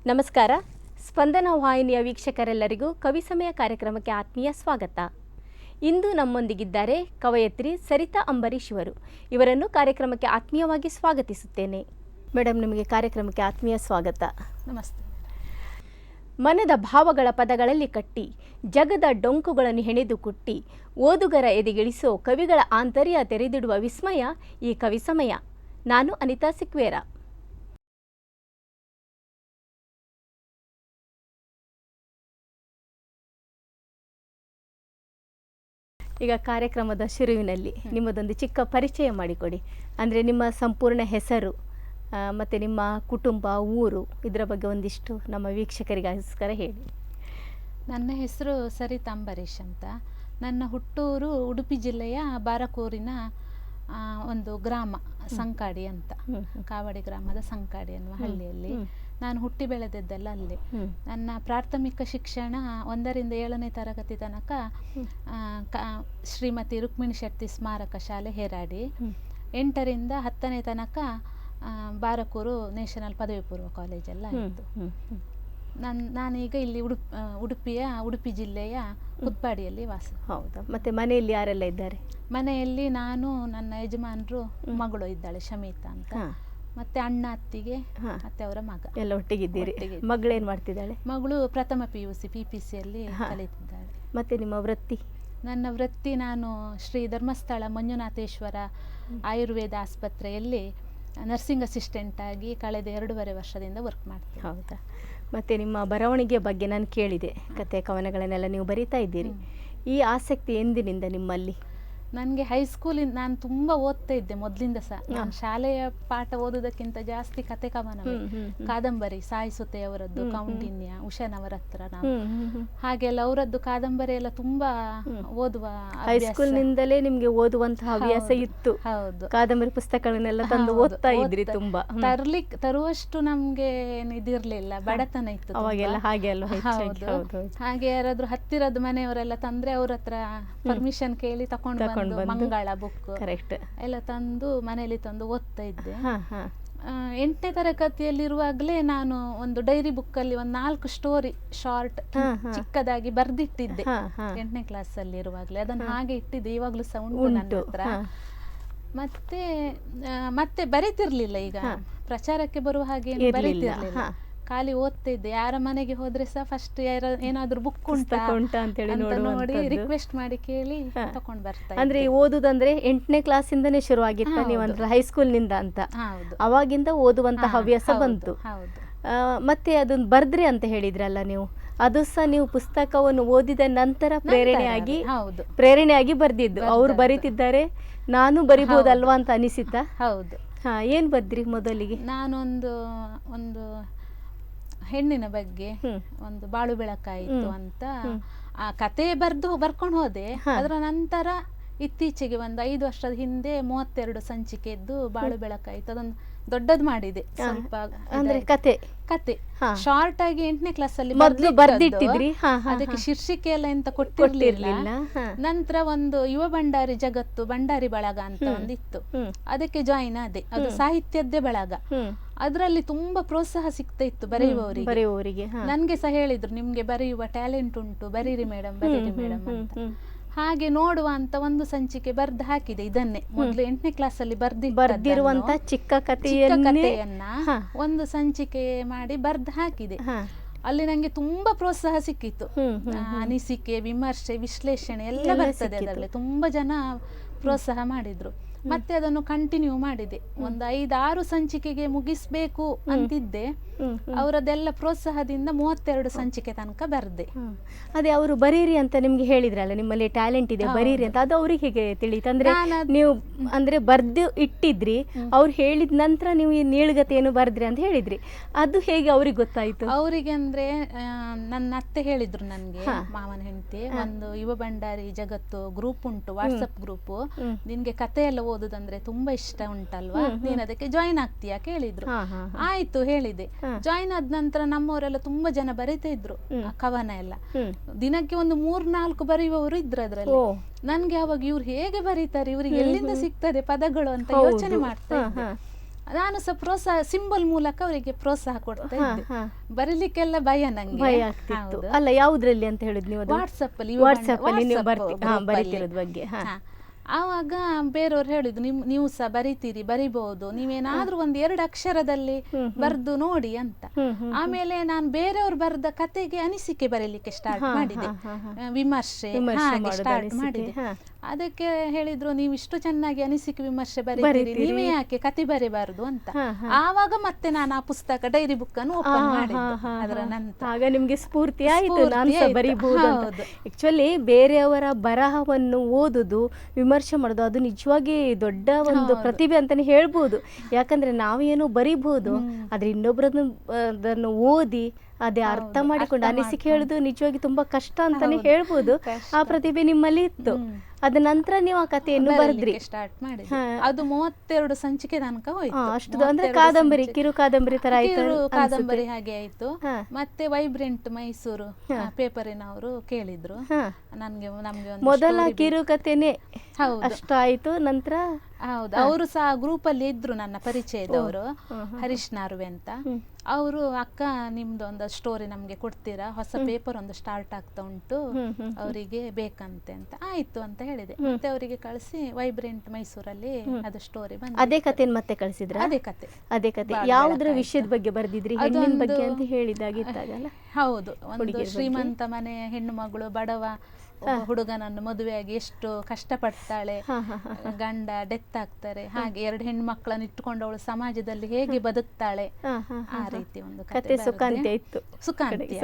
ನಮಸ್ಕಾರ. ಸ್ಪಂದನ ವಾಹಿನಿಯ ವೀಕ್ಷಕರೆಲ್ಲರಿಗೂ ಕವಿ ಸಮಯ ಕಾರ್ಯಕ್ರಮಕ್ಕೆ ಆತ್ಮೀಯ ಸ್ವಾಗತ. ಇಂದು ನಮ್ಮೊಂದಿಗಿದ್ದಾರೆ ಕವಯತ್ರಿ ಸರಿತಾ ಅಂಬರೀಶ್ ಇವರು. ಇವರನ್ನು ಕಾರ್ಯಕ್ರಮಕ್ಕೆ ಆತ್ಮೀಯವಾಗಿ ಸ್ವಾಗತಿಸುತ್ತೇನೆ. ಮೇಡಮ್, ನಿಮಗೆ ಕಾರ್ಯಕ್ರಮಕ್ಕೆ ಆತ್ಮೀಯ ಸ್ವಾಗತ. ನಮಸ್ತೆ. ಮನದ ಭಾವಗಳ ಪದಗಳಲ್ಲಿ ಕಟ್ಟಿ ಜಗದ ಡೊಂಕುಗಳನ್ನು ಹೆಣೆದು ಕುಟ್ಟಿ ಓದುಗರ ಎದೆಗಿಳಿಸೋ ಕವಿಗಳ ಆಂತರ್ಯ ತೆರೆದಿಡುವ ವಿಸ್ಮಯ ಈ ಕವಿ ಸಮಯ. ನಾನು ಅನಿತಾ ಸಿಕ್ವೇರ. ಈಗ ಕಾರ್ಯಕ್ರಮದ ಶುರುವಿನಲ್ಲಿ ನಿಮ್ಮದೊಂದು ಚಿಕ್ಕ ಪರಿಚಯ ಮಾಡಿಕೊಡಿ. ಅಂದರೆ ನಿಮ್ಮ ಸಂಪೂರ್ಣ ಹೆಸರು ಮತ್ತು ನಿಮ್ಮ ಕುಟುಂಬ, ಊರು, ಇದರ ಬಗ್ಗೆ ಒಂದಿಷ್ಟು ನಮ್ಮ ವೀಕ್ಷಕರಿಗೋಸ್ಕರ ಹೇಳಿ. ನನ್ನ ಹೆಸರು ಸರಿತಾ ಅಂಬರೀಶ್ ಅಂತ. ನನ್ನ ಹುಟ್ಟೂರು ಉಡುಪಿ ಜಿಲ್ಲೆಯ ಬಾರಕೂರಿನ ಒಂದು ಗ್ರಾಮ ಸಂಕಾಡಿ ಅಂತ, ಕಾವಡಿ ಗ್ರಾಮದ ಸಂಕಾಡಿ ಅನ್ನುವ ಹಳ್ಳಿಯಲ್ಲಿ ನಾನು ಹುಟ್ಟಿ ಬೆಳೆದದ್ದೆಲ್ಲ ಅಲ್ಲಿ. ನನ್ನ ಪ್ರಾಥಮಿಕ ಶಿಕ್ಷಣ 1ರಿಂದ 7ನೇ ತರಗತಿ ತನಕ ಶ್ರೀಮತಿ ರುಕ್ಮಿಣಿ ಶೆಟ್ಟಿ ಸ್ಮಾರಕ ಶಾಲೆ ಹೇರಾಡಿ, 8ರಿಂದ 10ನೇ ತನಕ ಬಾರಕೂರು ನ್ಯಾಷನಲ್ ಪದವಿ ಪೂರ್ವ ಕಾಲೇಜೆಲ್ಲ ಆಯಿತು. ನಾನೀಗ ಇಲ್ಲಿ ಉಡುಪಿ ಜಿಲ್ಲೆಯ ಕುತ್ಪಾಡಿಯಲ್ಲಿ ವಾಸ. ಹೌದಾ? ಮತ್ತು ಮನೆಯಲ್ಲಿ ಯಾರೆಲ್ಲ ಇದ್ದಾರೆ? ಮನೆಯಲ್ಲಿ ನಾನು, ನನ್ನ ಯಜಮಾನರು, ಮಗಳು ಇದ್ದಾಳೆ ಶಮೀತಾ ಅಂತ, ಮತ್ತೆ ಅಣ್ಣ, ಅತ್ತಿಗೆ, ಮತ್ತೆ ಅವರ ಮಗ ಎಲ್ಲ ಒಟ್ಟಿಗಿದ್ದೀರಿ. ಮಗಳೇನು ಮಾಡ್ತಿದ್ದಾಳೆ? ಮಗಳು ಪ್ರಥಮ PUC PPCಯಲ್ಲಿ ಕಲಿತಿದ್ದಾಳೆ. ಮತ್ತೆ ನಿಮ್ಮ ವೃತ್ತಿ? ನನ್ನ ವೃತ್ತಿ, ನಾನು ಶ್ರೀ ಧರ್ಮಸ್ಥಳ ಮಂಜುನಾಥೇಶ್ವರ ಆಯುರ್ವೇದ ಆಸ್ಪತ್ರೆಯಲ್ಲಿ ನರ್ಸಿಂಗ್ ಅಸಿಸ್ಟೆಂಟ್ ಆಗಿ ಕಳೆದ 2.5 ವರ್ಷದಿಂದ ವರ್ಕ್ ಮಾಡ್ತೀನಿ. ಹೌದಾ? ಮತ್ತು ನಿಮ್ಮ ಬರವಣಿಗೆ ಬಗ್ಗೆ ನಾನು ಕೇಳಿದೆ, ಕತೆ ಕವನಗಳನ್ನೆಲ್ಲ ನೀವು ಬರೀತಾ ಇದ್ದೀರಿ. ಈ ಆಸಕ್ತಿ ಎಂದಿನಿಂದ ನಿಮ್ಮಲ್ಲಿ? ನನಗೆ ಹೈಸ್ಕೂಲಿಂದ ನಾನು ತುಂಬ ಓದ್ತಾ ಇದ್ದೆ ಮೊದಲಿಂದ ಸಹ. ನಾನು ಶಾಲೆಯ ಪಾಠ ಓದೋದಕ್ಕಿಂತ ಜಾಸ್ತಿ ಕತೆ ಕವನವೇ, ಕಾದಂಬರಿ, ಸಾಯಿಸುತ್ತೆ ಅವರದ್ದು, ಕೌಂಡಿನ್ಯ, ಉಷಾನವರತ್ರ, ನಾವು ಹಾಗೆಲ್ಲ ಅವರದ್ದು ಕಾದಂಬರಿ ಎಲ್ಲ ತುಂಬಾ ಓದುವ. ಹೈಸ್ಕೂಲ್ನಿಂದಲೇ ನಿಮ್ಗೆ ಓದುವಂತಹ ಹವ್ಯಾಸ ಇತ್ತು? ಹೌದು. ಕಾದಂಬರಿ ಪುಸ್ತಕಗಳನ್ನೆಲ್ಲ ತಂದು ಓದ್ತಾ ಇದ್ರಿ? ತುಂಬಾ ತರುವಷ್ಟು ನಮ್ಗೆ ಇದಿರ್ಲಿಲ್ಲ, ಬಡತನ ಇತ್ತು ಅವಾಗೆಲ್ಲ. ಹಾಗೆ ಅಲ್ಲ? ಹೌದು. ಹಾಗೆ ಯಾರಾದ್ರೂ ಹತ್ತಿರದ ಮನೆಯವರೆಲ್ಲ ತಂದ್ರೆ ಅವ್ರ ಹತ್ರ ಪರ್ಮಿಷನ್ ಕೇಳಿ ತಕೊಂಡು ಮಂಗಳ ಬುಕ್ ಎಲ್ಲ ತಂದು ಮನೆಯಲ್ಲಿ ತಂದು ಓದ್ತಾ ಇದ್ದೆ. 8ನೇ ತರಗತಿಯಲ್ಲಿರುವಾಗಲೇ ನಾನು ಒಂದು ಡೈರಿ ಬುಕ್ ಅಲ್ಲಿ ಒಂದು 4 ಸ್ಟೋರಿ ಶಾರ್ಟ್ ಚಿಕ್ಕದಾಗಿ ಬರ್ದಿಟ್ಟಿದ್ದೆ 8ನೇ ಕ್ಲಾಸ್ ಅಲ್ಲಿ ಇರುವಾಗಲೇ. ಅದನ್ನು ಹಾಗೆ ಇಟ್ಟಿದ್ದೆ, ಇವಾಗ್ಲೂ ಸಹ ಉಂಟು ನನ್ನ ಹತ್ರ. ಮತ್ತೆ ಬರೀತಿರ್ಲಿಲ್ಲ, ಈಗ ಪ್ರಚಾರಕ್ಕೆ ಬರುವ ಹಾಗೆ ಬರೀತಿರ್ಲಿಲ್ಲ, ಖಾಲಿ ಓದ್ತಾ ಇದ್ದೆ. ಯಾರ ಮನೆಗೆ ಹೋದ್ರೆ ಸಹ ಫಸ್ಟ್ ಏನಾದ್ರೂ ಬುಕ್ ಉಂಟಾ ಅಂತ ನೋಡಿ ರಿಕ್ವೆಸ್ಟ್ ಮಾಡಿ ಕೇಳಿ ತಕೊಂಡ್ ಬರ್ತಾ. ಅಂದ್ರೆ ಓದುದಂದ್ರೆ 8ನೇ ಕ್ಲಾಸಿಂದನೇ ಶುರುವಾಗಿತ್ತ ನೀವು? ಅಂದ್ರೆ ಹೈಸ್ಕೂಲ್ ನಿಂದ ಅಂತ? ಅವಾಗಿಂದ ಓದುವಂತ ಹವ್ಯಾಸ ಬಂತು. ಮತ್ತೆ ಅದನ್ನ ಬರ್ದ್ರಿ ಅಂತ ಹೇಳಿದ್ರಲ್ಲ ನೀವು, ಅದು ಸಹ ನೀವು ಪುಸ್ತಕವನ್ನು ಓದಿದ ನಂತರ ಪ್ರೇರಣೆಯಾಗಿ ಬರ್ದಿದ್ದು? ಅವ್ರು ಬರೀತಿದ್ದಾರೆ, ನಾನು ಬರಿಬಹುದಲ್ವಾ ಅಂತ ಅನಿಸಿತಾ? ಹೌದು. ಏನ್ ಬರ್ದ್ರಿ ಮೊದಲಿಗೆ? ನಾನೊಂದು ಹೆಣ್ಣಿನ ಬಗ್ಗೆ, ಒಂದು ಬಾಳು ಬೆಳಕಾಯಿತು ಅಂತ ಆ ಕತೆ ಬರ್ಕೊಂಡು ಹೋದೆ. ಅದರ ನಂತರ ಇತ್ತೀಚೆಗೆ ಒಂದು 5 ವರ್ಷದ ಹಿಂದೆ 32 ಸಂಚಿಕೆದ್ದು ಬಾಳು ಬೆಳಕಾಯಿತು, ಅದೊಂದು ದೊಡ್ಡದು ಮಾಡಿದೆ. ಸ್ವಲ್ಪ ಅಂದ್ರೆ ಕತೆ ಶಾರ್ಟ್ ಆಗಿ 8ನೇ ಕ್ಲಾಸ್ ಅಲ್ಲಿ ಬರ್ದಿಟ್ಟಿದ್ರಿ. ಅದಕ್ಕೆ ಶೀರ್ಷಿಕೆ ಎಲ್ಲ ಎಂತ ಕೊಟ್ಟಿರ್ಲಿಲ್ಲ. ನಂತರ ಒಂದು ಯುವ ಭಂಡಾರಿ ಜಗತ್ತು ಭಂಡಾರಿ ಬಳಗ ಅಂತ ಒಂದಿತ್ತು, ಅದಕ್ಕೆ ಜಾಯಿನ್ ಆದೆ. ಅದು ಸಾಹಿತ್ಯದ್ದೇ ಬಳಗ. ಅದರಲ್ಲಿ ತುಂಬಾ ಪ್ರೋತ್ಸಾಹ ಸಿಗ್ತಾ ಇತ್ತು ಬರೆಯುವವರಿಗೆ. ನನ್ಗೆ ಸಹ ಹೇಳಿದ್ರು, ನಿಮ್ಗೆ ಬರೆಯುವ ಟ್ಯಾಲೆಂಟ್ ಉಂಟು, ಬರೀರಿ ಮೇಡಮ್ ಅಂತ. ಹಾಗೆ ನೋಡುವ ಅಂತ ಒಂದು ಸಂಚಿಕೆ ಬರ್ದು ಹಾಕಿದೆ. ಇದನ್ನೇ ಮೊದಲು 8ನೇ ಕ್ಲಾಸ್ ಅಲ್ಲಿ ಬರ್ದಿರುವಂತ ಚಿಕ್ಕ ಕಥೆಯನ್ನ ಒಂದು ಸಂಚಿಕೆ ಮಾಡಿ ಬರ್ದು ಹಾಕಿದೆ. ಅಲ್ಲಿ ನಂಗೆ ತುಂಬಾ ಪ್ರೋತ್ಸಾಹ ಸಿಕ್ಕಿತ್ತು. ಅನಿಸಿಕೆ, ವಿಮರ್ಶೆ, ವಿಶ್ಲೇಷಣೆ ಎಲ್ಲ ಬರ್ತದೆ ಅದರಲ್ಲಿ. ತುಂಬಾ ಜನ ಪ್ರೋತ್ಸಾಹ ಮಾಡಿದ್ರು. ಮತ್ತೆ ಅದನ್ನು ಕಂಟಿನ್ಯೂ ಮಾಡಿದೆ. ಒಂದು 5-6 ಸಂಚಿಕೆಗೆ ಮುಗಿಸ್ಬೇಕು ಅಂತಿದ್ದೆ. ಅವರದೆಲ್ಲ ಪ್ರೋತ್ಸಾಹದಿಂದ 32 ಸಂಚಿಕೆ ತನಕ ಬರ್ದೆ. ಅದೇ ಅವರು ಬರೀರಿ ಅಂತ ನಿಮ್ಗೆ ಹೇಳಿದ್ರಲ್ಲ, ನಿಮ್ಮಲ್ಲಿ ಟ್ಯಾಲೆಂಟ್ ಇದೆ ಬರೀರಿ ಅಂತ, ಅದು ಅವ್ರಿಗೆ ಹೇಗೆ ತಿಳಿತು? ಅಂದ್ರೆ ನೀವು ಅಂದ್ರೆ ಬರ್ದು ಇಟ್ಟಿದ್ರಿ, ಅವ್ರು ಹೇಳಿದ ನಂತರ ನೀವು ಈ ನೀಳ್ಗತೆಯನ್ನು ಬರ್ದ್ರಿ ಅಂತ ಹೇಳಿದ್ರಿ, ಅದು ಹೇಗೆ ಅವ್ರಿಗೆ ಗೊತ್ತಾಯ್ತು? ಅವರಿಗೆ ಅಂದ್ರೆ ನನ್ನ ಅತ್ತೆ ಹೇಳಿದ್ರು ನನ್ಗೆ, ಮಾವನ ಹೆಂಡತಿ, ಒಂದು ಯುವ ಭಂಡಾರಿ ಜಗತ್ತು ಗ್ರೂಪ್ ಉಂಟು, ವಾಟ್ಸಪ್ ಗ್ರೂಪ್, ನಿನ್ಗೆ ಕತೆ ಎಲ್ಲ ಓದುದಂದ್ರೆ ತುಂಬಾ ಇಷ್ಟ ಉಂಟಲ್ವಾ, ನೀನ್ ಅದಕ್ಕೆ ಜಾಯಿನ್ ಆಗ್ತೀಯಾ ಕೇಳಿದ್ರು. ಆಯ್ತು ಹೇಳಿದೆ. ಜಾಯಿನ್ ಆದ ನಂತರ ನಮ್ಮವರೆಲ್ಲ ತುಂಬಾ ಜನ ಬರೀತಾ ಇದ್ರು ಕವನ ಎಲ್ಲ. ದಿನಕ್ಕೆ ಒಂದು 3-4 ಬರೆಯುವವರು ಇದ್ರು ಅದ್ರಲ್ಲಿ. ನನ್ಗೆ ಅವಾಗ ಇವ್ರು ಹೇಗೆ ಬರೀತಾರೆ, ಇವ್ರಿಗೆ ಎಲ್ಲಿಂದ ಸಿಗ್ತದೆ ಪದಗಳು ಅಂತ ಯೋಚನೆ ಮಾಡ್ತಾ ಇದ್ದೆ. ನಾನು ಸಹ ಪ್ರೋತ್ಸಾಹ ಸಿಂಬಲ್ ಮೂಲಕ ಅವರಿಗೆ ಪ್ರೋತ್ಸಾಹ ಕೊಡ್ತಾ ಇದ್ದೆ. ಬರೀಲಿಕ್ಕೆಲ್ಲ ಭಯ ನಂಗೆ. ಭಯ ಆಗ್ತಿತ್ತು. ಅಲ್ಲ, ಯಾವುದ್ರಲ್ಲಿ ಅಂತ ಹೇಳಿದ್ ನೀವು? ವಾಟ್ಸಪ್ ಅಲ್ಲಿ ನೀವು ಬರೀತಿರೋದ್ ಬಗ್ಗೆ. ಆವಾಗ ಬೇರೆಯವ್ರು ಹೇಳಿದ್ರು, ನೀವು ಸಹ ಬರೀತೀರಿ, ಬರಿಬಹುದು, ನೀವೇನಾದ್ರೂ ಒಂದ್ 2 ಅಕ್ಷರದಲ್ಲಿ ಬರ್ದು ನೋಡಿ ಅಂತ. ಆಮೇಲೆ ನಾನು ಬೇರೆಯವ್ರು ಬರೆದ ಕತೆಗೆ ಅನಿಸಿಕೆ ಬರೀಲಿಕ್ಕೆ ಸ್ಟಾರ್ಟ್ ಮಾಡಿದೆ, ವಿಮರ್ಶೆ ಹಾಗೆ ಸ್ಟಾರ್ಟ್ ಮಾಡಿದೆ. ಅದಕ್ಕೆ ಹೇಳಿದ್ರು, ನೀವು ಇಷ್ಟು ಚೆನ್ನಾಗಿ ಅನಿಸಿಕೆ ವಿಮರ್ಶೆ ಬರೀತೀರಿ, ನೀವೇ ಯಾಕೆ ಕತೆ ಬರೀಬಾರದು ಅಂತ. ಆವಾಗ ಮತ್ತೆ ನಾನು ಆ ಪುಸ್ತಕ ಡೈರಿ ಬುಕ್ ಅನ್ನು ಓಪನ್ ಮಾಡಿದ್ದೆ. ಅದರ ನಂತರ ಆಗ ನಿಮ್ಗೆ ಸ್ಫೂರ್ತಿ ಆಯ್ತು, ನಾನು ಸಹ ಬರೀಬಹುದು ಅಂತ. ಆಕ್ಚುಲಿ ಬೇರೆಯವರ ಬರಹವನ್ನು ಓದುದು, ವಿಮರ್ಶೆ ಮಾಡೋದು, ಅದು ನಿಜವಾಗಿ ದೊಡ್ಡ ಒಂದು ಪ್ರತಿಭೆ ಅಂತಾನೆ ಹೇಳ್ಬೋದು. ಯಾಕಂದ್ರೆ ನಾವೇನೋ ಬರೀಬಹುದು, ಆದ್ರೆ ಇನ್ನೊಬ್ಬರನ್ನು ಓದಿ ಅದೇ ಅರ್ಥ ಮಾಡಿಕೊಂಡು ಅನಿಸಿಕೆ ಹೇಳುದು ನಿಜವಾಗಿ ತುಂಬಾ ಕಷ್ಟ ಅಂತಾನೆ ಹೇಳ್ಬೋದು. ಆ ಪ್ರತಿಭೆ ನಿಮ್ಮಲ್ಲಿ ಇತ್ತು. ಅದ ನಂತರ ನೀವು ಆ ಕಥೆಯನ್ನು ಬರೆದ್ರಿ, ಸ್ಟಾರ್ಟ್ ಮಾಡಿದ್ರಿ. ಅದು 32 ಸಂಚಿಕೆ ತನಕ ಹೋಯ್ತು. ಅಷ್ಟು ಅಂದ್ರೆ ಕಾದಂಬರಿ, ಕಿರು ಕಾದಂಬರಿ ತರ ಆಯ್ತು, ಕಾದಂಬರಿ ಹಾಗೆ ಆಯ್ತು. ಮತ್ತೆ ವೈಬ್ರೆಂಟ್ ಮೈಸೂರು ಪೇಪರಿನವರು ಕೇಳಿದ್ರು ನಮ್ಗೆ ಮೊದಲ ಕಿರುಕಥೆನೆ ಅಷ್ಟು ಆಯ್ತು. ನಂತರ ಹೌದು, ಅವರು ಸಹ ಗ್ರೂಪ್ ಅಲ್ಲಿ ಇದ್ರು, ನನ್ನ ಪರಿಚಯದವರು, ಹರೀಶ್ ನಾರ್ವೆ ಅಂತ. ಅವರು, ಅಕ್ಕ ನಿಮ್ದು ಒಂದು ಸ್ಟೋರಿ ನಮ್ಗೆ ಕೊಡ್ತೀರಾ, ಹೊಸ ಪೇಪರ್ ಒಂದು ಸ್ಟಾರ್ಟ್ ಆಗ್ತಾ ಉಂಟು, ಅವರಿಗೆ ಬೇಕಂತೆ ಅಂತ. ಆಯ್ತು ಅಂತ ಹೇಳಿದೆ. ಮತ್ತೆ ಅವರಿಗೆ ಕಳಿಸಿ ವೈಬ್ರೆಂಟ್ ಮೈಸೂರಲ್ಲಿ ಅದು ಸ್ಟೋರಿ ಬಂತು. ಅದೇ ಕಥೆ ಮತ್ತೆ ಕಳಿಸಿದ್ರ? ಅದೇ ಕಥೆ ಯಾವುದ್ರ ವಿಷಯದ ಬಗ್ಗೆ ಬರ್ದಿದ್ರಿ? ಹೆಣ್ಣಿನ ಬಗ್ಗೆ ಅಂತ ಹೇಳಿದಾಗಿತ್ತಾಗಲ್ಲ? ಹೌದು, ಒಂದು ಶ್ರೀಮಂತ ಮನೆ ಹೆಣ್ಣು ಮಗಳು, ಬಡವ ಹುಡುಗನನ್ನು ಮದುವೆಯಾಗಿ ಎಷ್ಟು ಕಷ್ಟಪಡ್ತಾಳೆ, ಗಂಡ ಡೆತ್ ಆಗ್ತಾರೆ, ಹಾಗೆ 2 ಹೆಣ್ಣು ಮಕ್ಕಳನ್ನು ಇಟ್ಟುಕೊಂಡು ಅವಳು ಸಮಾಜದಲ್ಲಿ ಹೇಗೆ ಬದುಕ್ತಾಳೆ, ಆ ರೀತಿ ಒಂದು ಕಥೆ. ಸುಖಾಂತ್ಯ ಇತ್ತು,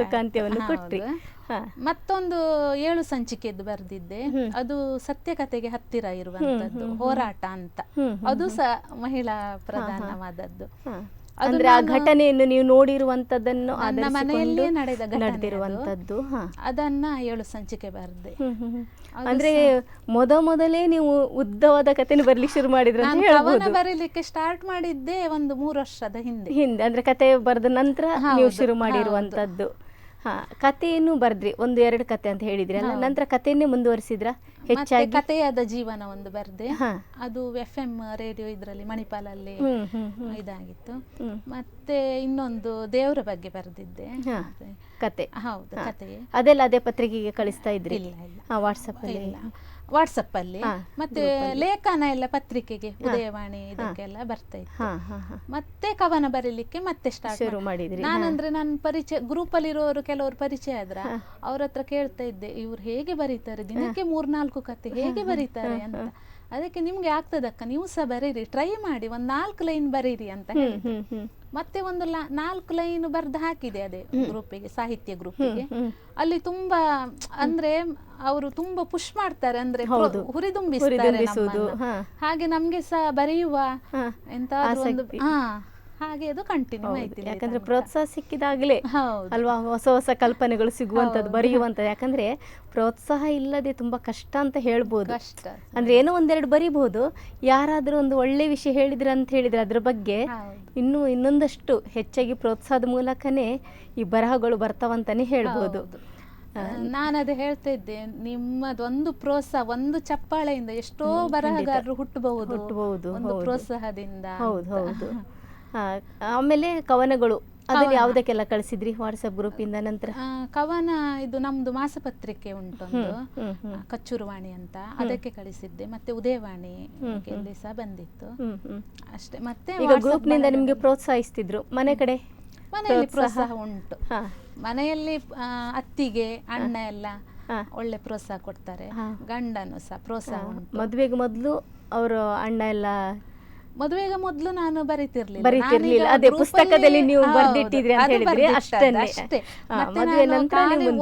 ಸುಖಾಂತ್ಯವನ್ನು ಕೊಟ್ರಿ. ಮತ್ತೊಂದು 7 ಸಂಚಿಕೆದ್ದು ಬರ್ದಿದ್ದೆ, ಅದು ಸತ್ಯ ಕಥೆಗೆ ಹತ್ತಿರ ಇರುವಂತದ್ದು, ಹೋರಾಟ ಅಂತ. ಅದು ಸಹ ಮಹಿಳಾ ಪ್ರಧಾನವಾದದ್ದು. ಅಂದ್ರೆ ಆ ಘಟನೆಯನ್ನು ನೀವು ನೋಡಿರುವಂತದ್ದನ್ನು ನನ್ನ ಮನೆಯಲ್ಲೇ ನಡೆದಿರುವಂತದ್ದು, ಅದನ್ನ 7 ಸಂಚಿಕೆ ಬರ್ದೆ. ಅಂದ್ರೆ ಮೊದಲೇ ನೀವು ಉದ್ದವಾದ ಕಥೆನ ಬರ್ಲಿಕ್ಕೆ ಶುರು ಮಾಡಿದ್ರೆ? ಕವನ ಬರೀಲಿಕ್ಕೆ ಸ್ಟಾರ್ಟ್ ಮಾಡಿದ್ದೆ ಒಂದು 3 ವರ್ಷದ ಹಿಂದೆ. ಅಂದ್ರೆ ಕತೆ ಬರೆದ ನಂತರ ನೀವು ಶುರು ಮಾಡಿರುವಂತದ್ದು. ಕಥೆಯನ್ನು ಬರ್ದ್ರಿ, 1-2 ಕತೆ ಅಂತ ಹೇಳಿದ್ರಿ ಅಲ್ಲ, ನಂತರ ಕಥೆಯನ್ನೇ ಮುಂದುವರಿಸಿದ್ರ? ಹೆಚ್ಚಾಗಿ ಕಥೆಯಾದ ಜೀವನ ಒಂದು ಬರ್ದೆ, ಅದು FM ರೇಡಿಯೋ ಇದ್ರಲ್ಲಿ ಮಣಿಪಾಲಲ್ಲಿ ಇದಾಗಿತ್ತು. ಮತ್ತೆ ಇನ್ನೊಂದು ದೇವರ ಬಗ್ಗೆ ಬರ್ದಿದ್ದೆ ಕತೆ. ಹೌದು, ಕತೆ. ಅದೆಲ್ಲ ಅದೇ ಪತ್ರಿಕೆಗೆ ಕಳಿಸ್ತಾ ಇದ್ರಿ? ವಾಟ್ಸಪ್ ಅಲ್ಲಿ. ಮತ್ತೆ ಲೇಖನ ಎಲ್ಲ ಪತ್ರಿಕೆಗೆ, ಉದಯವಾಣಿ ಇದಕ್ಕೆಲ್ಲ ಬರ್ತಾ ಇತ್ತು. ಮತ್ತೆ ಕವನ ಬರೀಲಿಕ್ಕೆ ಮತ್ತೆ ಸ್ಟಾರ್ಟ್ ಮಾಡಿದ್ರಿ? ನಾನಂದ್ರೆ ನನ್ನ ಪರಿಚಯ ಗ್ರೂಪ್ ಅಲ್ಲಿ ಇರೋರು ಕೆಲವರು ಪರಿಚಯ ಆದ್ರ ಅವ್ರ ಹತ್ರ ಕೇಳ್ತಾ ಇದ್ದೆ, ಇವ್ರು ಹೇಗೆ ಬರೀತಾರೆ, ದಿನಕ್ಕೆ 3-4 ಕತೆ ಹೇಗೆ ಬರೀತಾರೆ ಅಂತ. ಅದಕ್ಕೆ ನಿಮ್ಗೆ ಆಗ್ತದಕ್ಕ, ನೀವು ಸಹ ಬರೀರಿ, ಟ್ರೈ ಮಾಡಿ, 4 ಲೈನ್ ಬರೀರಿ ಅಂತ ಹೇಳಿದ್ರು. ಮತ್ತೆ 4 ಲೈನ್ ಬರ್ದು ಹಾಕಿದೆ ಅದೇ ಗ್ರೂಪಿಗೆ, ಸಾಹಿತ್ಯ ಗ್ರೂಪಿಗೆ. ಅಲ್ಲಿ ತುಂಬಾ ಅಂದ್ರೆ ಅವರು ತುಂಬಾ ಪುಷ್ ಮಾಡ್ತಾರೆ, ಅಂದ್ರೆ ಹುರಿದುಂಬಿಸ್ತಾರೆ. ಹಾಗೆ ನಮ್ಗೆ ಸಹ ಬರೆಯುವ ಎಂತ ಹಾಗೆ ಅದು ಕಂಟಿನ್ಯೂ ಆಯ್ತು. ಯಾಕಂದ್ರೆ ಪ್ರೋತ್ಸಾಹ ಸಿಕ್ಕಿದಾಗಲೇ ಅಲ್ವಾ ಹೊಸ ಹೊಸ ಕಲ್ಪನೆಗಳು ಸಿಗುವಂಥದ್ದು, ಬರೆಯುವಂಥದ್ದು. ಯಾಕಂದ್ರೆ ಪ್ರೋತ್ಸಾಹ ಇಲ್ಲದೆ ತುಂಬಾ ಕಷ್ಟ ಅಂತ ಹೇಳ್ಬೋದು. ಅಂದ್ರೆ ಏನೋ 1-2 ಬರಿಬಹುದು, ಯಾರಾದ್ರೂ ಒಂದು ಒಳ್ಳೆ ವಿಷಯ ಹೇಳಿದ್ರೆ ಅಂತ ಹೇಳಿದ್ರೆ ಅದ್ರ ಬಗ್ಗೆ ಇನ್ನೊಂದಷ್ಟು ಹೆಚ್ಚಾಗಿ ಪ್ರೋತ್ಸಾಹದ ಮೂಲಕನೇ ಈ ಬರಹಗಳು ಬರ್ತಾವಂತಾನೆ ಹೇಳ್ಬೋದು. ನಾನದೇ ಹೇಳ್ತಾ ಇದ್ದೆ, ನಿಮ್ಮದೊಂದು ಪ್ರೋತ್ಸಾಹ, ಒಂದು ಚಪ್ಪಾಳೆಯಿಂದ ಎಷ್ಟೋ ಬರಹಗಾರರು ಹುಟ್ಟಬಹುದು ಒಂದು ಪ್ರೋತ್ಸಾಹದಿಂದ. ಹೌದು. ಆಮೇಲೆ ಕವನಗಳು ಅದ್ರಲ್ಲಿ ಯಾವುದಕ್ಕೆಲ್ಲ ಕಳಿಸಿದ್ರಿ ವಾಟ್ಸಪ್ ಗ್ರೂಪ್ ಇಂದ? ನಂತರ ಕವನ ಇದು ನಮ್ದು ಮಾಸಪತ್ರಿಕೆ ಉಂಟೊಂದು, ಕಚ್ಚೂರುವಾಣಿ ಅಂತ, ಅದಕ್ಕೆ ಕಳಿಸಿದ್ದೆ. ಮತ್ತೆ ಉದಯವಾಣಿ ಸಹ ಬಂದಿತ್ತು ಅಷ್ಟೇ. ಮತ್ತೆ ಈಗ ಗ್ರೂಪ್ ನಿಂದ ನಿಮ್ಗೆ ಪ್ರೋತ್ಸಾಹಿಸ್ತಿದ್ರು? ಮನೆಯಲ್ಲಿ ಪ್ರೋತ್ಸಾಹ ಉಂಟು. ಮನೆಯಲ್ಲಿ ಅತ್ತಿಗೆ ಅಣ್ಣ ಎಲ್ಲ ಒಳ್ಳೆ ಪ್ರೋತ್ಸಾಹ ಕೊಡ್ತಾರೆ, ಗಂಡನು ಸಹ ಪ್ರೋತ್ಸಾಹ ಉಂಟು. ಮದುವೆಗೆ ಮೊದಲು ಅವರು ಅಣ್ಣ ಎಲ್ಲ? ಮದುವೆಗೆ ಮೊದಲು ನಾನು ಬರೀತಿರ್ಲಿಲ್ಲ, ಅದೇ ಪುಸ್ತಕದಲ್ಲಿ ನೀವು ಬರ್ದಿಟ್ಟಿದ್ರಿ ಅಂತ ಹೇಳಿದ್ರಿ ಅಷ್ಟೇ.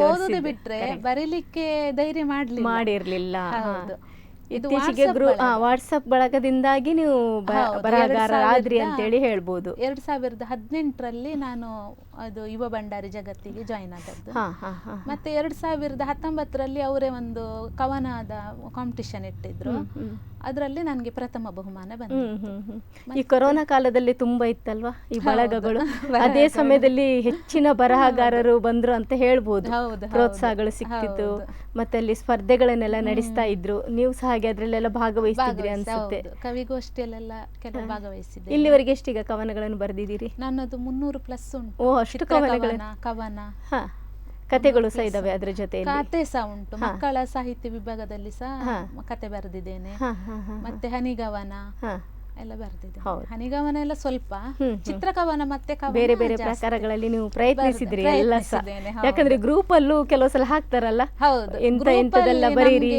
ಓದುದು ಬಿಟ್ರೆ ಬರೀಲಿಕ್ಕೆ ಧೈರ್ಯ ಮಾಡಿರ್ಲಿಲ್ಲ. ಇತ್ತೀಚೆಗೆ ವಾಟ್ಸಪ್ ಬಳಗದಿಂದಾಗಿ ನೀವು ಬರಹಗಾರರಾದ್ರಿ ಅಂತ ಹೇಳಿ ಹೇಳ್ಬೋದು. 2018ರಲ್ಲಿ ನಾನು ಅದು ಯುವ ಭಂಡಾರಿ ಜಗತ್ತಿಗೆ ಜಾಯಿನ್ ಆದದ್ದು. ಮತ್ತೆ 2019ರಲ್ಲಿ ಅವರೇ ಒಂದು ಕವನದ ಕಾಂಪಿಟಿಷನ್ ಇಟ್ಟಿದ್ರು, ಅದರಲ್ಲಿ ನನಗೆ ಪ್ರಥಮ ಬಹುಮಾನ ಬಂದಿತ್ತು. ಈ ಕೊರೋನಾ ಕಾಲದಲ್ಲಿ ತುಂಬಾ ಇತ್ತಲ್ವಾ ಈ ಬಳಗಗಳು, ಅದೇ ಸಮಯದಲ್ಲಿ ಹೆಚ್ಚಿನ ಬರಹಗಾರರು ಬಂದ್ರು ಅಂತ ಹೇಳ್ಬೋದು. ಪ್ರೋತ್ಸಾಹಗಳು ಸಿಕ್ತಿತ್ತು, ಮತ್ತೆ ಅಲ್ಲಿ ಸ್ಪರ್ಧೆಗಳನ್ನೆಲ್ಲ ನಡೆಸ್ತಾ ಇದ್ರು, ನೀವು ಸಹ ಹಾಗೆ ಅದ್ರಲ್ಲೆಲ್ಲ ಭಾಗವಹಿಸ್ತಿದ್ರಿ ಅನ್ಸುತ್ತೆ. ಕವಿಗೋಷ್ಠಿಯಲ್ಲೆಲ್ಲ ಕೆಲವು ಭಾಗವಹಿಸಿದ್ದೆ. ಇಲ್ಲಿವರೆಗೆ ಎಷ್ಟೀಗ ಕವನಗಳನ್ನು ಬರೆದಿದ್ದೀರಿ? ನನ್ನದು 300+ ಉಂಟು. ಓ, ಅಷ್ಟು ಕವನ. ಹಾ, ಕತೆಗಳು ಸಹ ಇದಾವೆ ಅದ್ರ ಜೊತೆ? ಕತೆ ಸಹ ಉಂಟು. ಮಕ್ಕಳ ಸಾಹಿತ್ಯ ವಿಭಾಗದಲ್ಲಿ ಸಹ ಕತೆ ಬರೆದಿದ್ದೇನೆ. ಮತ್ತೆ ಹನಿಗವನ ಎಲ್ಲ ಬರೆದಿದ್ದೇನೆ. ಹನಿಗವನ ಎಲ್ಲ ಸ್ವಲ್ಪ, ಚಿತ್ರಕವನ ಮತ್ತೆ ಬೇರೆ ಬೇರೆ ಪ್ರಕಾರಗಳಲ್ಲಿ ನೀವು ಪ್ರಯತ್ನಿಸಿದ್ರಿ ಎಲ್ಲ ಸಹ. ಯಾಕಂದ್ರೆ ಗ್ರೂಪ್ ಅಲ್ಲೂ ಕೆಲವು ಸಲ ಹಾಕ್ತಾರಲ್ಲ, ಎಂತದೆಲ್ಲ ಬರೀರಿ,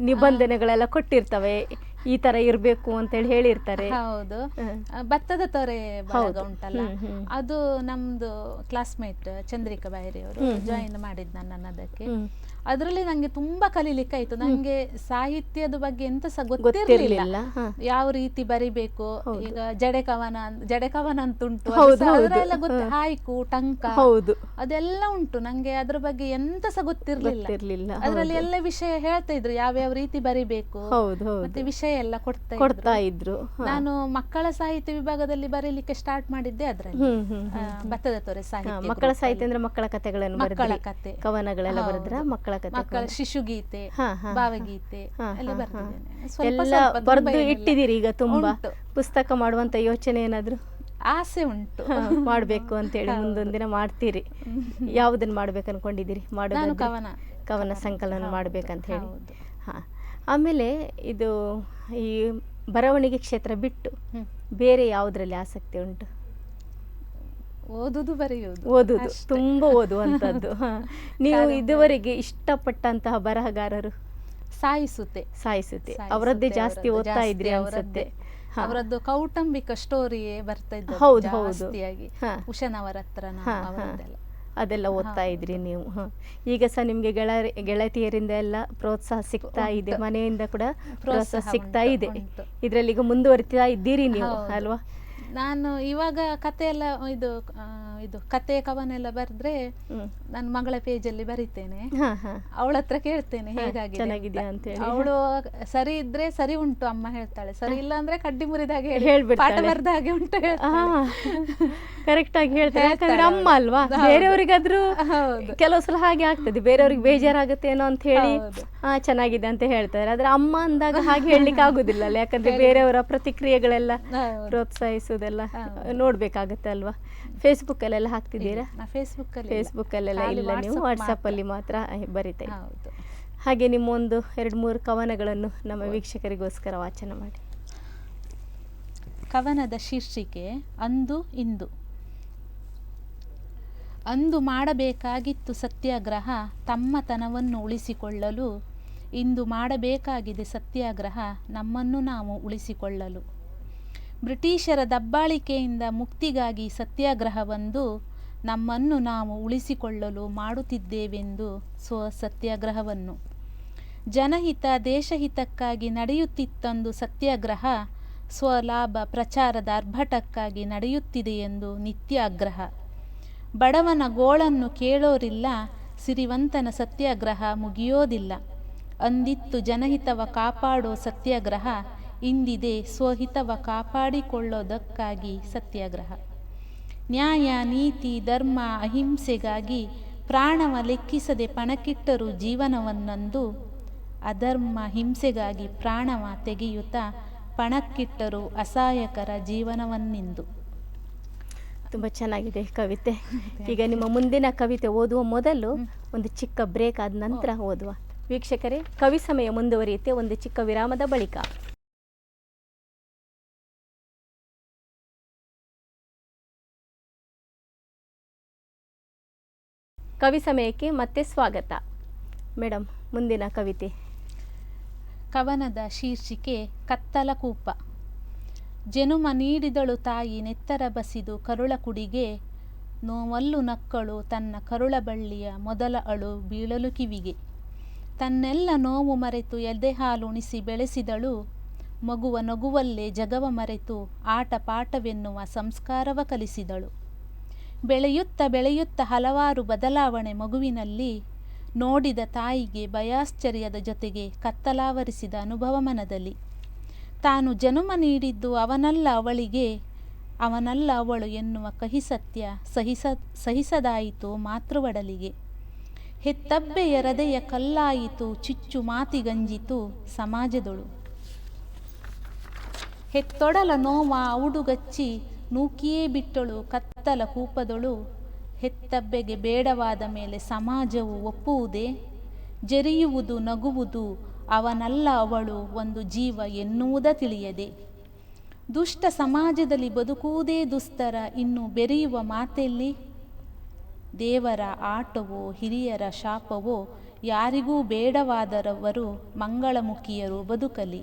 ನಿಬಂಧನೆಗಳೆಲ್ಲ ಕೊಟ್ಟಿರ್ತವೆ, ಈ ತರ ಇರ್ಬೇಕು ಅಂತೇಳಿ ಹೇಳಿರ್ತಾರೆ. ಹೌದು. ಭತ್ತದ ತೊರೆ ಬಳಗ ಉಂಟಲ್ಲ, ಅದು ನಮ್ದು ಕ್ಲಾಸ್ಮೇಟ್ ಚಂದ್ರಿಕಾ ಬೈರಿ ಅವರು ಜಾಯಿನ್ ಮಾಡಿದ್ ನನ್ನನ್ನು ಅದಕ್ಕೆ. ಅದರಲ್ಲಿ ನಂಗೆ ತುಂಬಾ ಕಲೀಲಿಕ್ಕೆ ಆಯ್ತು. ನಂಗೆ ಸಾಹಿತ್ಯದ ಬಗ್ಗೆ ಎಂತ ಸಹ ಗೊತ್ತಿರಲಿಲ್ಲ, ಯಾವ ರೀತಿ ಬರಿಬೇಕು. ಈಗ ಜಡೆಕವನ ಅಂತ ಉಂಟು, ಅದರೆಲ್ಲ ಗೊತ್ತು, ಹಾಯ್ಕು, ಟಂಕ ಅದೆಲ್ಲ ಉಂಟು. ನಂಗೆ ಅದ್ರ ಬಗ್ಗೆ ಎಂತ ಸಹ ಗೊತ್ತಿರ್ಲಿಲ್ಲ. ಅದರಲ್ಲಿ ಎಲ್ಲ ವಿಷಯ ಹೇಳ್ತಾ ಇದ್ರು, ಯಾವ್ಯಾವ ರೀತಿ ಬರಿಬೇಕು, ಮತ್ತೆ ವಿಷಯ ಎಲ್ಲ ಕೊಡ್ತಾ ಇದ್ರು. ನಾನು ಮಕ್ಕಳ ಸಾಹಿತ್ಯ ವಿಭಾಗದಲ್ಲಿ ಬರೀಲಿಕ್ಕೆ ಸ್ಟಾರ್ಟ್ ಮಾಡಿದ್ದೆ ಅದ್ರಲ್ಲಿ, ಭತ್ತದ ತೊರೆ ಸಾಹಿತ್ಯ. ಮಕ್ಕಳ ಸಾಹಿತ್ಯ ಅಂದ್ರೆ ಮಕ್ಕಳ ಕಥೆಗಳನ್ನು, ಮಕ್ಕಳ ಕತೆ, ಕವನಗಳೆಲ್ಲ ಬರೆದ್ರ? ಮಕ್ಕಳ ಶಿಶುಗೀತೆ, ಭಾವಗೀತೆ ಎಲ್ಲ ಬರ್ತಿದ್ದೇನೆ. ಎಲ್ಲ ಬರೆದು ಇಟ್ಟಿದ್ದೀರಿ ಈಗ? ತುಂಬಾ ಪುಸ್ತಕ ಮಾಡುವಂತ ಯೋಚನೆ ಏನಾದ್ರು? ಆಸೆ ಉಂಟು, ಮಾಡ್ಬೇಕು ಅಂತೇಳಿ. ಮುಂದೊಂದಿನ ಮಾಡ್ತೀರಿ? ಯಾವುದನ್ನ ಮಾಡ್ಬೇಕು ಅನ್ಕೊಂಡಿದ್ದೀರಿ? ಕವನ ಸಂಕಲನ ಮಾಡ್ಬೇಕಂತ ಹೇಳಿ. ಆಮೇಲೆ ಇದು ಈ ಬರವಣಿಗೆ ಕ್ಷೇತ್ರ ಬಿಟ್ಟು ಬೇರೆ ಯಾವುದ್ರಲ್ಲಿ ಆಸಕ್ತಿ ಉಂಟು? ಓದುದು, ತುಂಬಾ ಓದುವಂತದ್ದು. ನೀವು ಇದುವರೆಗೆ ಇಷ್ಟಪಟ್ಟಂತಹ ಬರಹಗಾರರು? ಸಾಯಿಸುತ್ತೆ ಅವರದ್ದೇ ಜಾಸ್ತಿ ಓದ್ತಾ ಇದ್ರಿ ಅನ್ಸುತ್ತೆ. ಅವರದ್ದು ಕೌಟುಂಬಿಕ ಸ್ಟೋರಿಯೇ ಬರ್ತಾ ಇದ್ದು. ಹೌದು. ಉಷನವರತ್ರನ ಅದೆಲ್ಲ ಓದ್ತಾ ಇದ್ರಿ ನೀವು? ಈಗ ಸಹ ನಿಮ್ಗೆ ಗೆಳತಿಯರಿಂದ ಎಲ್ಲ ಪ್ರೋತ್ಸಾಹ ಸಿಗ್ತಾ ಇದೆ, ಮನೆಯಿಂದ ಕೂಡ ಪ್ರೋತ್ಸಾಹ ಸಿಗ್ತಾ ಇದೆ. ಇದ್ರಲ್ಲಿ ಈಗ ಮುಂದುವರಿತಾ ಇದ್ದೀರಿ ನೀವು ಅಲ್ವಾ? ನಾನು ಇವಾಗ ಕತೆ ಎಲ್ಲ ಇದು ಕತೆ ಕವನ ಎಲ್ಲ ಬರೆದ್ರೆ ನನ್ನ ಮಗಳ ಪೇಜಲ್ಲಿ ಬರೀತೇನೆ. ಅವಳ ಹತ್ರ ಕೇಳ್ತೇನೆ ಹೇಗಾಗಿದೆ ಅಂತ. ಅವಳು ಸರಿ ಇದ್ರೆ ಸರಿ ಉಂಟು ಅಮ್ಮ ಹೇಳ್ತಾಳೆ, ಸರಿ ಇಲ್ಲ ಅಂದ್ರೆ ಕಡ್ಡಿ ಮುರಿದ ಹಾಗೆ ಪಾಠ ಬರ್ದ ಹಾಗೆ ಉಂಟು ಕರೆಕ್ಟ್ ಆಗಿ ಹೇಳ್ತಾರೆ. ಯಾಕಂದ್ರೆ ಅಮ್ಮ ಅಲ್ವಾ, ಬೇರೆಯವ್ರಿಗಾದ್ರೂ ಕೆಲವು ಸಲ ಹಾಗೆ ಆಗ್ತದೆ, ಬೇರೆಯವ್ರಿಗೆ ಬೇಜಾರಾಗುತ್ತೆ ಏನೋ ಅಂತ ಹೇಳಿ ಚೆನ್ನಾಗಿದೆ ಅಂತ ಹೇಳ್ತಾರೆ. ಆದ್ರೆ ಅಮ್ಮ ಅಂದಾಗ ಹಾಗೆ ಹೇಳಲಿಕ್ಕೆ ಆಗುದಿಲ್ಲ ಅಲ್ಲ, ಯಾಕಂದ್ರೆ ಬೇರೆಯವರ ಪ್ರತಿಕ್ರಿಯೆಗಳೆಲ್ಲ ಪ್ರೋತ್ಸಾಹಿಸುವುದೆಲ್ಲ ನೋಡ್ಬೇಕಾಗತ್ತೆ ಅಲ್ವಾ? ಫೇಸ್ಬುಕ್ ಅಲ್ಲೆಲ್ಲ ಹಾಕ್ತಿದ್ದೀರಾ? ಫೇಸ್ಬುಕ್ ಅಲ್ಲೆಲ್ಲ ಇಲ್ಲ, ನೀವು ವಾಟ್ಸಪ್ ಅಲ್ಲಿ ಮಾತ್ರ ಬರೀತಾ ಇದ್ದೀರಿ. ಹಾಗೆ ನಿಮ್ಮ ಒಂದು 2-3 ಕವನಗಳನ್ನು ನಮ್ಮ ವೀಕ್ಷಕರಿಗೋಸ್ಕರ ವಾಚನ ಮಾಡಿ. ಕವನದ ಶೀರ್ಷಿಕೆ ಅಂದು ಇಂದು. ಅಂದು ಮಾಡಬೇಕಾಗಿತ್ತು ಸತ್ಯಾಗ್ರಹ ತಮ್ಮತನವನ್ನು ಉಳಿಸಿಕೊಳ್ಳಲು, ಇಂದು ಮಾಡಬೇಕಾಗಿದೆ ಸತ್ಯಾಗ್ರಹ ನಮ್ಮನ್ನು ನಾವು ಉಳಿಸಿಕೊಳ್ಳಲು. ಬ್ರಿಟಿಷರ ದಬ್ಬಾಳಿಕೆಯಿಂದ ಮುಕ್ತಿಗಾಗಿ ಸತ್ಯಾಗ್ರಹವೊಂದು ನಮ್ಮನ್ನು ನಾವು ಉಳಿಸಿಕೊಳ್ಳಲು ಮಾಡುತ್ತಿದ್ದೇವೆಂದು ಸತ್ಯಾಗ್ರಹವನ್ನು. ಜನಹಿತ ದೇಶಹಿತಕ್ಕಾಗಿ ನಡೆಯುತ್ತಿತ್ತಂದು ಸತ್ಯಾಗ್ರಹ, ಸ್ವಲಾಭ ಪ್ರಚಾರದ ಆರ್ಭಟಕ್ಕಾಗಿ ನಡೆಯುತ್ತಿದೆಯೆಂದು ನಿತ್ಯಾಗ್ರಹ. ಬಡವನ ಗೋಳನ್ನು ಕೇಳೋರಿಲ್ಲ, ಸಿರಿವಂತನ ಸತ್ಯಾಗ್ರಹ ಮುಗಿಯೋದಿಲ್ಲ. ಅಂದಿತ್ತು ಜನಹಿತವ ಕಾಪಾಡೋ ಸತ್ಯಾಗ್ರಹ, ಇಂದಿದೆ ಸ್ವಹಿತವ ಕಾಪಾಡಿಕೊಳ್ಳೋದಕ್ಕಾಗಿ ಸತ್ಯಾಗ್ರಹ. ನ್ಯಾಯ ನೀತಿ ಧರ್ಮ ಅಹಿಂಸೆಗಾಗಿ ಪ್ರಾಣವ ಲೆಕ್ಕಿಸದೆ ಪಣಕ್ಕಿಟ್ಟರು ಜೀವನವನ್ನಂದು, ಅಧರ್ಮ ಹಿಂಸೆಗಾಗಿ ಪ್ರಾಣವ ತೆಗೆಯುತ್ತಾ ಪಣಕ್ಕಿಟ್ಟರು ಅಸಹಾಯಕರ ಜೀವನವನ್ನಿಂದು. ತುಂಬ ಚೆನ್ನಾಗಿದೆ ಕವಿತೆ. ಈಗ ನಿಮ್ಮ ಮುಂದಿನ ಕವಿತೆ ಓದುವ ಮೊದಲು ಒಂದು ಚಿಕ್ಕ ಬ್ರೇಕ್ ಆದ ನಂತರ ಓದುವ. ವೀಕ್ಷಕರೇ, ಕವಿ ಸಮಯ ಮುಂದುವರಿಯುತ್ತೆ ಒಂದು ಚಿಕ್ಕ ವಿರಾಮದ ಬಳಿಕ. ಕವಿ ಸಮಯಕ್ಕೆ ಮತ್ತೆ ಸ್ವಾಗತ. ಮೇಡಮ್, ಮುಂದಿನ ಕವಿತೆ? ಕವನದ ಶೀರ್ಷಿಕೆ ಕತ್ತಲ ಕೂಪ. ಜನುಮ ನೀಡಿದಳು ತಾಯಿ ನೆತ್ತರ ಬಸಿದು ಕರುಳ ಕುಡಿಗೆ, ನೋವಲ್ಲು ನಕ್ಕಳು ತನ್ನ ಕರುಳ ಬಳ್ಳಿಯ ಮೊದಲ ಅಳು ಬೀಳಲು ಕಿವಿಗೆ. ತನ್ನೆಲ್ಲ ನೋವು ಮರೆತು ಎದೆ ಹಾಲುಣಿಸಿ ಬೆಳೆಸಿದಳು, ಮಗುವ ನಗುವಲ್ಲೇ ಜಗವ ಮರೆತು ಆಟ ಪಾಠವೆನ್ನುವ ಸಂಸ್ಕಾರವ ಕಲಿಸಿದಳು. ಬೆಳೆಯುತ್ತ ಬೆಳೆಯುತ್ತ ಹಲವಾರು ಬದಲಾವಣೆ ಮಗುವಿನಲ್ಲಿ, ನೋಡಿದ ತಾಯಿಗೆ ಭಯಾಶ್ಚರ್ಯದ ಜೊತೆಗೆ ಕತ್ತಲಾವರಿಸಿದ ಅನುಭವ ಮನದಲ್ಲಿ. ತಾನು ಜನುಮ ನೀಡಿದ್ದು ಅವನಲ್ಲ ಅವಳಿಗೆ, ಅವನಲ್ಲ ಅವಳು ಎನ್ನುವ ಕಹಿ ಸತ್ಯ ಸಹಿಸದಾಯಿತು ಮಾತೃವಡಲಿಗೆ. ಹೆತ್ತಬ್ಬೆಯ ಹೃದಯ ಕಲ್ಲಾಯಿತು ಚಿಚ್ಚು ಮಾತಿಗಂಜಿತು ಸಮಾಜದೊಳು. ಹೆತ್ತೊಡಲ ನೋವ ಔಡುಗಚ್ಚಿ ನೂಕಿಯೇ ಬಿಟ್ಟಳು ಕತ್ತಲ ಕೂಪದೊಳು. ಹೆತ್ತಬ್ಬೆಗೆ ಬೇಡವಾದ ಮೇಲೆ ಸಮಾಜವು ಒಪ್ಪುವುದೇ? ಜರಿಯುವುದು ನಗುವುದು ಅವನಲ್ಲ ಅವಳು ಒಂದು ಜೀವ ಎನ್ನುವುದ ತಿಳಿಯದೆ. ದುಷ್ಟ ಸಮಾಜದಲ್ಲಿ ಬದುಕುವುದೇ ದುಸ್ತರ, ಇನ್ನು ಬೆರೆಯುವ ಮಾತೆಲ್ಲಿ? ದೇವರ ಆಟವೋ ಹಿರಿಯರ ಶಾಪವೋ ಯಾರಿಗೂ ಬೇಡವಾದರವರು ಮಂಗಳಮುಖಿಯರು ಬದುಕಲಿ.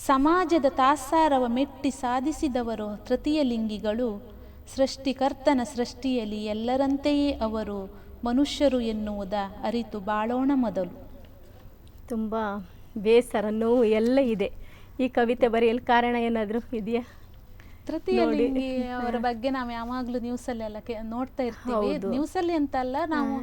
ಸಮಾಜದ ತಾತ್ಸಾರವ ಮೆಟ್ಟಿ ಸಾಧಿಸಿದವರು ತೃತೀಯಲಿಂಗಿಗಳು. ಸೃಷ್ಟಿಕರ್ತನ ಸೃಷ್ಟಿಯಲ್ಲಿ ಎಲ್ಲರಂತೆಯೇ ಅವರು ಮನುಷ್ಯರು ಎನ್ನುವುದ ಅರಿತು ಬಾಳೋಣ ಮೊದಲು. ತುಂಬ ಬೇಸರ, ನೋವು ಎಲ್ಲ ಇದೆ. ಈ ಕವಿತೆ ಬರೆಯಲು ಕಾರಣ ಏನಾದರೂ ಇದೆಯಾ? ತೃತೀಯಲಿಂಗಿ ಅವರ ಬಗ್ಗೆ ನಾವು ಯಾವಾಗಲೂ ನ್ಯೂಸಲ್ಲೆಲ್ಲ ನೋಡ್ತಾ ಇರ್ತೀವಿ. ನ್ಯೂಸಲ್ಲಿ ಅಂತಲ್ಲ, ನಾವು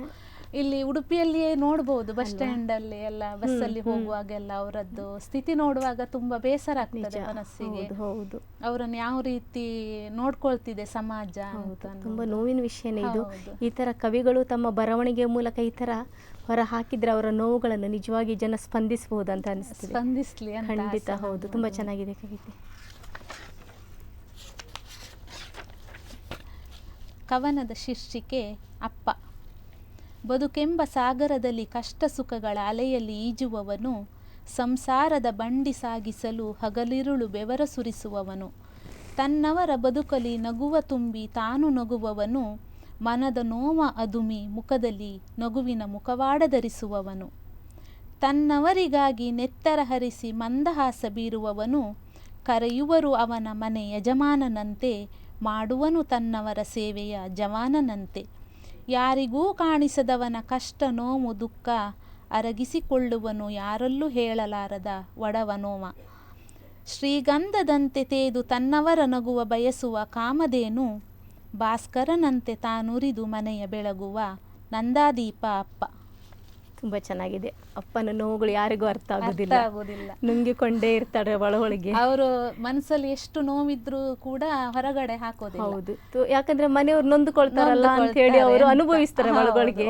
ಇಲ್ಲಿ ಉಡುಪಿಯಲ್ಲಿಯೇ ನೋಡ್ಬೋದು. ಬಸ್ ಸ್ಟ್ಯಾಂಡ್ ಅಲ್ಲಿ ಎಲ್ಲ ಬಸ್ಸಲ್ಲಿ ಹೋಗುವಾಗೆಲ್ಲ ಅವರದ್ದು ಸ್ಥಿತಿ ನೋಡುವಾಗ ತುಂಬಾ ಬೇಸರ ಆಗ್ತದೆ ಮನಸ್ಸಿಗೆ. ಅವರನ್ನು ಯಾವ ರೀತಿ ನೋಡ್ಕೊಳ್ತಿದೆ ಸಮಾಜ ಅಂತ. ತುಂಬಾ ನೋವಿನ ವಿಷಯನೇ ಇದು. ಈ ತರ ಕವಿಗಳು ತಮ್ಮ ಬರವಣಿಗೆ ಮೂಲಕ ಈ ತರ ಹೊರ ಹಾಕಿದ್ರೆ ಅವರ ನೋವುಗಳನ್ನು ನಿಜವಾಗಿ ಜನ ಸ್ಪಂದಿಸಬಹುದು ಅಂತ ಅನಿಸ್ತದೆ. ಸ್ಪಂದಿಸ್ಲಿ ಅಂತ. ಖಂಡಿತ ಹೌದು, ತುಂಬಾ ಚೆನ್ನಾಗಿದೆ ಕವಿತೆ. ಕವನದ ಶೀರ್ಷಿಕೆ ಅಪ್ಪ. ಬದುಕೆಂಬ ಸಾಗರದಲ್ಲಿ ಕಷ್ಟ ಸುಖಗಳ ಅಲೆಯಲ್ಲಿ ಈಜುವವನು, ಸಂಸಾರದ ಬಂಡಿ ಸಾಗಿಸಲು ಹಗಲಿರುಳು ಬೆವರ ಸುರಿಸುವವನು, ತನ್ನವರ ಬದುಕಲಿ ನಗುವ ತುಂಬಿ ತಾನು ನಗುವವನು, ಮನದ ನೋವ ಅದುಮಿ ಮುಖದಲ್ಲಿ ನಗುವಿನ ಮುಖವಾಡ ಧರಿಸುವವನು, ತನ್ನವರಿಗಾಗಿ ನೆತ್ತರ ಹರಿಸಿ ಮಂದಹಾಸ ಬೀರುವವನು, ಕರೆಯುವರು ಅವನ ಮನೆ ಯಜಮಾನನಂತೆ, ಮಾಡುವನು ತನ್ನವರ ಸೇವೆಯ ಜವಾನನಂತೆ, ಯಾರಿಗೂ ಕಾಣಿಸದವನ ಕಷ್ಟ ನೋವು ದುಃಖ ಅರಗಿಸಿಕೊಳ್ಳುವನು ಯಾರಲ್ಲೂ ಹೇಳಲಾರದ ಒಡವ ನೋವ, ಶ್ರೀಗಂಧದಂತೆ ತೇದು ತನ್ನವರ ನಗುವ ಬಯಸುವ ಕಾಮಧೇನು, ಭಾಸ್ಕರನಂತೆ ತಾನುರಿದು ಮನೆಯ ಬೆಳಗುವ ನಂದಾದೀಪ ಅಪ್ಪ. ತುಂಬ ಚೆನ್ನಾಗಿದೆ. ಅಪ್ಪನ ನೋವುಗಳು ಯಾರಿಗೂ ಅರ್ಥ ಆಗೋದಿಲ್ಲ, ನುಂಗಿಕೊಂಡೇ ಇರ್ತಾರೆ ಒಳಗೆ. ಅವರು ಮನಸ್ಸಲ್ಲಿ ಎಷ್ಟು ನೋವಿದ್ರು ಕೂಡ ಹೊರಗಡೆ ಹಾಕೋದಿಲ್ಲ. ಹೌದು, ಯಾಕಂದ್ರೆ ಮನೆಯವ್ರು ನೊಂದುಕೊಳ್ತಾರಲ್ಲ ಅಂತ ಹೇಳಿ ಅವರು ಅನುಭವಿಸ್ತಾರೆ ಒಳಗೊಳಗೆ.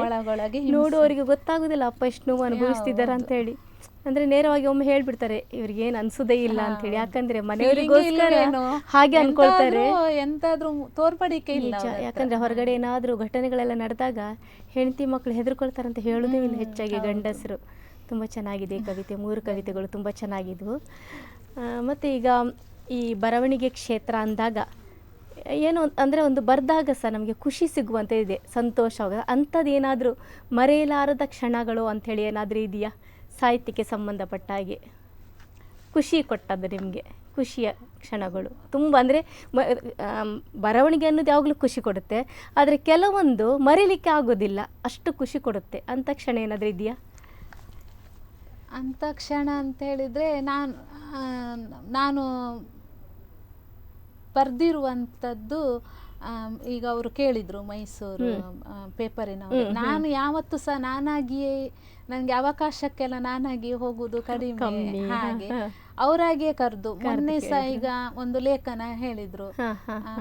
ನೋಡುವವರಿಗೆ ಗೊತ್ತಾಗುದಿಲ್ಲ ಅಪ್ಪ ಎಷ್ಟು ನೋವು ಅನುಭವಿಸ್ತಿದಾರ ಅಂತ ಹೇಳಿ. ಅಂದ್ರೆ ನೇರವಾಗಿ ಒಮ್ಮೆ ಹೇಳ್ಬಿಡ್ತಾರೆ ಇವ್ರಿಗೆ ಏನ್ ಅನ್ಸುದೇ ಇಲ್ಲ ಅಂತ ಹೇಳಿ. ಯಾಕಂದ್ರೆ ಮನೆಯವರಿಗೋಸ್ಕರ ಹಾಗೆ ಅನ್ಕೊಳ್ತಾರೆ, ಎಂತಾದ್ರೂ ತೋರ್ಪಡಿಕೆ ಇಲ್ಲ. ಯಾಕಂದ್ರೆ ಹೊರಗಡೆ ಏನಾದ್ರೂ ಘಟನೆಗಳೆಲ್ಲ ನಡೆದಾಗ ಹೆಂಡತಿ ಮಕ್ಕಳು ಹೆದರ್ಕೊಳ್ತಾರಂತ ಹೇಳುದೇ ಇಲ್ಲ ಹೆಚ್ಚಾಗಿ ಗಂಡಸರು. ತುಂಬ ಚೆನ್ನಾಗಿದೆ ಕವಿತೆ. 3 ಕವಿತೆಗಳು ತುಂಬ ಚೆನ್ನಾಗಿದ್ವು. ಮತ್ತು ಈಗ ಈ ಬರವಣಿಗೆ ಕ್ಷೇತ್ರ ಅಂದಾಗ ಏನು ಅಂದರೆ ಒಂದು ಬರೆದಾಗ ಸಹ ನಮಗೆ ಖುಷಿ ಸಿಗುವಂಥ ಇದೆ, ಸಂತೋಷ ಅಂಥದ್ದು ಏನಾದರೂ ಮರೆಯಲಾರದ ಕ್ಷಣಗಳು ಅಂಥೇಳಿ ಏನಾದರೂ ಇದೆಯಾ? ಸಾಹಿತ್ಯಕ್ಕೆ ಸಂಬಂಧಪಟ್ಟ ಹಾಗೆ ಖುಷಿ ಕೊಟ್ಟದ್ದು ನಿಮಗೆ, ಖುಷಿಯ ಕ್ಷಣಗಳು ತುಂಬ. ಅಂದರೆ ಬರವಣಿಗೆ ಅನ್ನೋದು ಯಾವಾಗಲೂ ಖುಷಿ ಕೊಡುತ್ತೆ, ಆದರೆ ಕೆಲವೊಂದು ಮರೀಲಿಕ್ಕೆ ಆಗೋದಿಲ್ಲ, ಅಷ್ಟು ಖುಷಿ ಕೊಡುತ್ತೆ. ಅಂಥ ಕ್ಷಣ ಏನಾದರೂ ಇದೆಯಾ? ಅಂಥ ಕ್ಷಣ ಅಂತ ಹೇಳಿದರೆ ನಾನು ಬರೆದಿರುವಂಥದ್ದು, ಈಗ ಅವರು ಕೇಳಿದರು ಮೈಸೂರು ಪೇಪರಿನವರು, ನಾನು ಯಾವತ್ತೂ ಸಹ ನಾನಾಗಿಯೇ, ನನಗೆ ಅವಕಾಶಕ್ಕೆಲ್ಲ ನಾನಾಗಿಯೇ ಹೋಗುವುದು ಕಡಿಮೆ, ಹಾಗೆ ಅವರಾಗಿಯೇ ಕರೆದು. ಮೊನ್ನೆ ಸಹ ಈಗ ಒಂದು ಲೇಖನ ಹೇಳಿದ್ರು,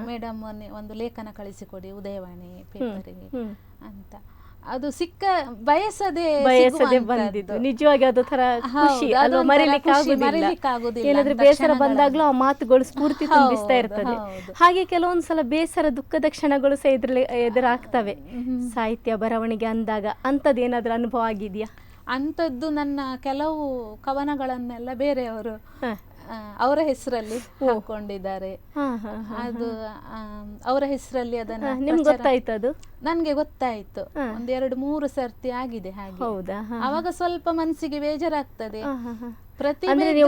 ಮೇಡಮ್ ಮೊನ್ನೆ ಒಂದು ಲೇಖನ ಕಳಿಸಿಕೊಡಿ ಉದಯವಾಣಿ ಪೇಪರಿಗೆ ಅಂತ. ಅದು ಸಿಕ್ಕ ಬಯಸದೆ ಬಂದಿದ್ದು ನಿಜವಾಗಿ ಅದು ತರ ಖುಷಿ, ಅದು ಮರೀಲಿಕ್ಕೆ ಆಗುದಿಲ್ಲ. ಏನಾದ್ರೂ ಬೇಸರ ಬಂದಾಗ್ಲೂ ಆ ಮಾತುಗಳು ಸ್ಫೂರ್ತಿ ತುಂಬಿಸ್ತಾ ಇರ್ತದೆ. ಹಾಗೆ ಕೆಲವೊಂದ್ಸಲ ಬೇಸರ ದುಃಖದ ಕ್ಷಣಗಳು ಸಹ ಎದುರಾಗ್ತವೆ ಸಾಹಿತ್ಯ ಬರವಣಿಗೆ ಅಂದಾಗ. ಅಂಥದ್ದು ಏನಾದ್ರೂ ಅನುಭವ ಆಗಿದೆಯಾ? ಅಂಥದ್ದು ನನ್ನ ಕೆಲವು ಕವನಗಳನ್ನೆಲ್ಲ ಬೇರೆಯವರು ಅವರ ಹೆಸರಲ್ಲಿ ಹಾಕೊಂಡಿದ್ದಾರೆ. ಅದು ಅವರ ಹೆಸರಲ್ಲಿ ಅದನ್ನ ನಿಮ್ಗೆ ಗೊತ್ತಾಯ್ತು? ಅದು ನನ್ಗೆ ಗೊತ್ತಾಯ್ತು, 1-2-3 ಸರ್ತಿ ಆಗಿದೆ ಹಾಗೆ. ಅವಾಗ ಸ್ವಲ್ಪ ಮನಸ್ಸಿಗೆ ಬೇಜಾರಾಗ್ತದೆ.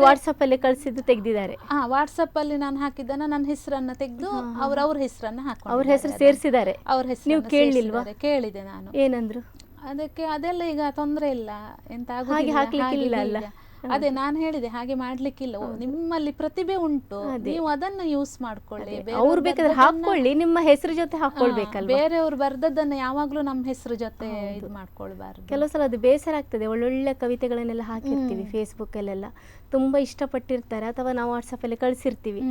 ವಾಟ್ಸಪ್ ಅಲ್ಲಿ ಕಳಿಸಿದ್ದು ತೆಗ್ದಿದ್ದಾರೆ. ವಾಟ್ಸಪ್ ಅಲ್ಲಿ ನಾನು ಹಾಕಿದ್ದನ್ನ ನನ್ನ ಹೆಸರನ್ನ ತೆಗೆದು ಅವ್ರ ಹೆಸರನ್ನ ಹಾಕೊಂಡು ಅವ್ರ ಹೆಸರು ಸೇರಿಸಿದ್ದಾರೆ. ಅವ್ರ ಹೆಸರು ನೀವು ಕೇಳಲಿಲ್ವಾ? ಕೇಳಿದೆ ನಾನು. ಏನಂದ್ರು? ಅದಕ್ಕೆ ಅದೆಲ್ಲ ಈಗ ತೊಂದ್ರೆ ಇಲ್ಲ, ಎಂತ ಆಗುದಿಲ್ಲ. ಅದೇ ನಾನು ಹೇಳಿದೆ, ಹಾಗೆ ಮಾಡ್ಲಿಕ್ಕಿಲ್ಲ, ನಿಮ್ಮಲ್ಲಿ ಪ್ರತಿಭೆ ಉಂಟು, ನೀವು ಅದನ್ನ ಯೂಸ್ ಮಾಡ್ಕೊಳ್ಳಿ. ಅವ್ರು ಬೇಕಾದ್ರೆ ಹಾಕೊಳ್ಳಿ, ನಿಮ್ಮ ಹೆಸರು ಜೊತೆ ಹಾಕೊಳ್ಬೇಕಲ್ಲ. ಬೇರೆಯವ್ರು ಬರ್ದದ್ದನ್ನ ಯಾವಾಗ್ಲೂ ನಮ್ಮ ಹೆಸರು ಜೊತೆ ಇದು ಮಾಡ್ಕೊಳ್ಬಾರ್ದು. ಕೆಲವು ಸಲ ಅದು ಬೇಸರ ಆಗ್ತದೆ. ಒಳ್ಳೊಳ್ಳೆ ಕವಿತೆಗಳನ್ನೆಲ್ಲ ಹಾಕಿರ್ತೀವಿ ಫೇಸ್ಬುಕ್ ಅಲ್ಲೆಲ್ಲ, ತುಂಬಾ ಇಷ್ಟಪಟ್ಟಿರ್ತಾರೆ, ಅಥವಾ ನಾವು ವಾಟ್ಸಪ್ ಅಲ್ಲಿ ಕಳ್ಸಿರ್ತೀವಿ.